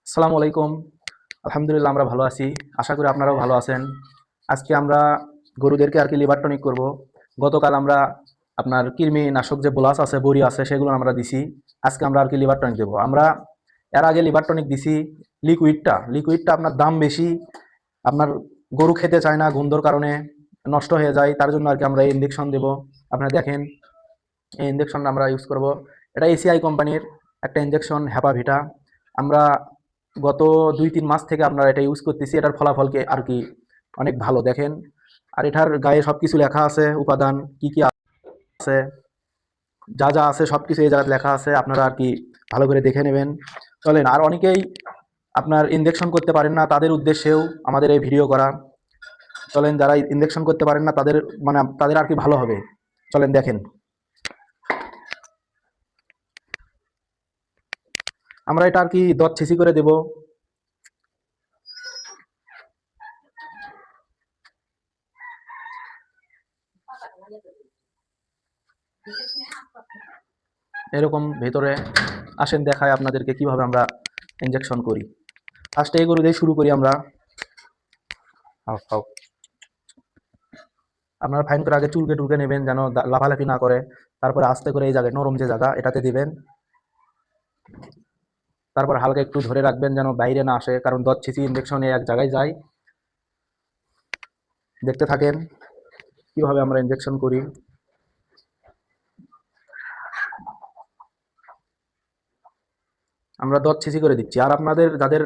আসসালামু আলাইকুম। আলহামদুলিল্লাহ আমরা ভালো আছি। আশা করি আপনারাও ভালো আছেন। আজকে আমরা গরুদেরকে আর কি লিভার টনিক করব। গতকাল আমরা আপনার কৃমিনাশক যে বোলাস আছে, বড়ি আছে, সেগুলো আমরা দিছি। আজকে আমরা আর কি লিভার টনিক দেবো। আমরা এর আগে লিভার টনিক দিছি লিকুইডটা আপনার দাম বেশি। আপনার গরু খেতে চায় না, গন্ধর কারণে নষ্ট হয়ে যায়। তার জন্য আর কি আমরা এই ইনজেকশন দেবো। আপনারা দেখেন, এই ইনজেকশনটা আমরা ইউজ করব। এটা এসিআই কোম্পানির একটা ইনজেকশন, হ্যাপাভিটা। আমরা গত 2-3 মাস থেকে আপনারা এটা ইউজ করতেছি। এটার ফলাফলকে আর কি অনেক ভালো দেখেন। আর এটার গায়ে সব কিছু লেখা আছে, উপাদান কি কি আছে, যা যা আছে সব কিছু এই জায়গায় লেখা আছে। আপনারা আর কি ভালো করে দেখে নেবেন। চলেন, আর অনেকেই আপনার ইনজেকশন করতে পারেন না, তাদের উদ্দেশ্যেও আমাদের এই ভিডিও করা। চলেন, যারা ইনজেকশন করতে পারেন না তাদের তাদের আর কি ভালো হবে। চলেন দেখেন, আমরা এটা আর কি 10 সিসি করে দেব। এরকম ভেতরে আসেন, দেখায় আপনাদেরকে কিভাবে আমরা ইনজেকশন করি। ফার্স্টে এই গরু দিয়ে শুরু করি আমরা। আপনারা ফাইন করে আগে চুলকে টুলকে নেবেন, যেন লাফালাফি না করে। তারপরে আস্তে করে এই জায়গায় নরম যে জায়গা, এটাতে দিবেন। তারপর হালকা একটু ধরে রাখবেন যেন বাইরে না আসে, কারণ 10 সিসি ইনজেকশন এক জায়গায় যায়। দেখতে থাকেন কিভাবে আমরা ইনজেকশন করি। আমরা 10 সিসি করে দিচ্ছি। আর আপনাদের যাদের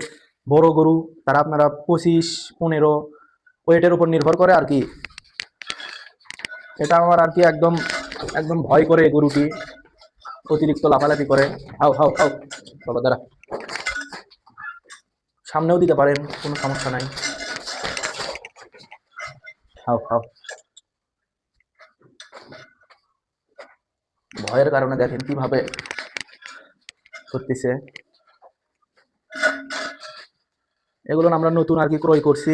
বড় গরু, তারা আপনারা 25-15 ওয়েটের উপর নির্ভর করে আর কি। এটা আমার আর কি একদম একদম ভয় করে গরুটি, অতিরিক্ত লাফালাফি করে। হাও হাও হাও, বাবা দাঁড়া, সামনেও দিতে পারেন, কোনো সমস্যা নাই। হাও হাও, ভয়ের কারণে দেখেন কিভাবে করতেছে। এগুলো আমরা নতুন আর কি ক্রয় করছি।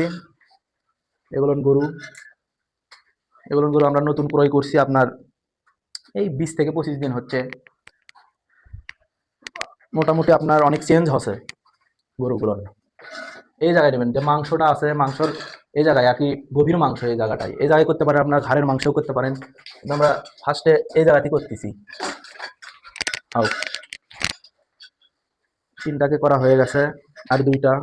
এগুলো গরু আমরা নতুন ক্রয় করছি। আপনার এই 20 থেকে 25 দিন হচ্ছে। মোটামুটি আপনার অনেক চেঞ্জ হচ্ছে গরুগুলোর। এই জায়গায় নেবেন যে মাংসটা আছে, মাংসর এই জায়গায় আর কি গভীর মাংস, এই জায়গাটায় এই জায়গায় করতে পারেন, আপনার ঘাড়ের মাংসও করতে পারেন। কিন্তু আমরা ফার্স্টে এই জায়গাতেই করতেছি। হাও, 3টাকে করা হয়ে গেছে, আর 2টা।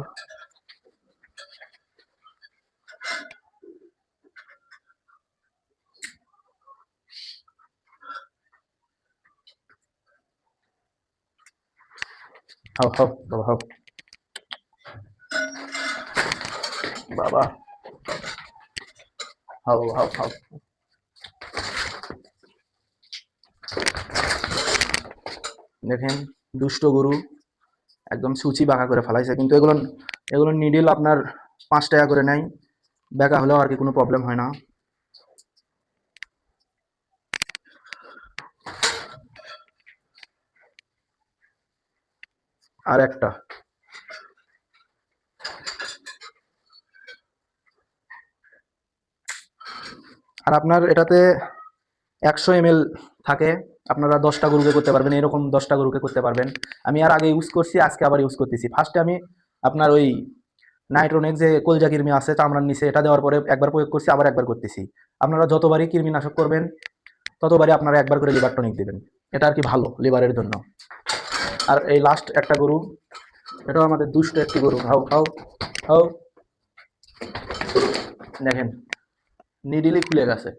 হাও হাও বাবা, হাও বাবা, হাও হাও হাও। দেখেন, দুষ্ট গরু একদম সূচি বাঁকা করে ফেলাইছে। কিন্তু এগুলো এগুলো নিডিল আপনার 5 টাকা করে নেয়। বাঁকা হলেও আর কি কোনো প্রবলেম হয় না। আর একটা, আর আপনার এটাতে 100 ml থাকে। আপনারা 10টা গরুকে করতে পারবেন, এরকম 10টা গরুকে করতে পারবেন। আমি আর আগে ইউজ করছি, আজকে আবার ইউজ করতেছি। ফার্স্টে আমি আপনার ওই নাইট্রোনেক যে কলজা কৃমি আছে চামড়ার নিচে, এটা দেওয়ার পরে একবার প্রয়োগ করছি, আবার একবার করতেছি। আপনারা যতবারই কৃমিনাশক করবেন ততবারই আপনারা একবার করে লিভার টনিক দেবেন। এটা আর কি ভালো লিভারের জন্য। আর এই লাস্ট একটা গরু, এটাও আমাদের দুষ্ট একটি গরু। হাও হাও হাও, দেখেন নিডিলি খুলে গেছে।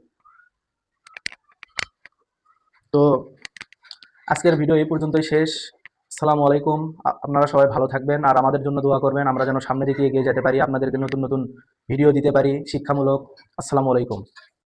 তো আজকের ভিডিও এই পর্যন্তই শেষ। আসসালামু আলাইকুম। আপনারা সবাই ভালো থাকবেন আর আমাদের জন্য দোয়া করবেন, আমরা যেন সামনের দিকে এগিয়ে যেতে পারি, আপনাদেরকে নতুন নতুন ভিডিও দিতে পারি শিক্ষামূলক। আসসালামু আলাইকুম।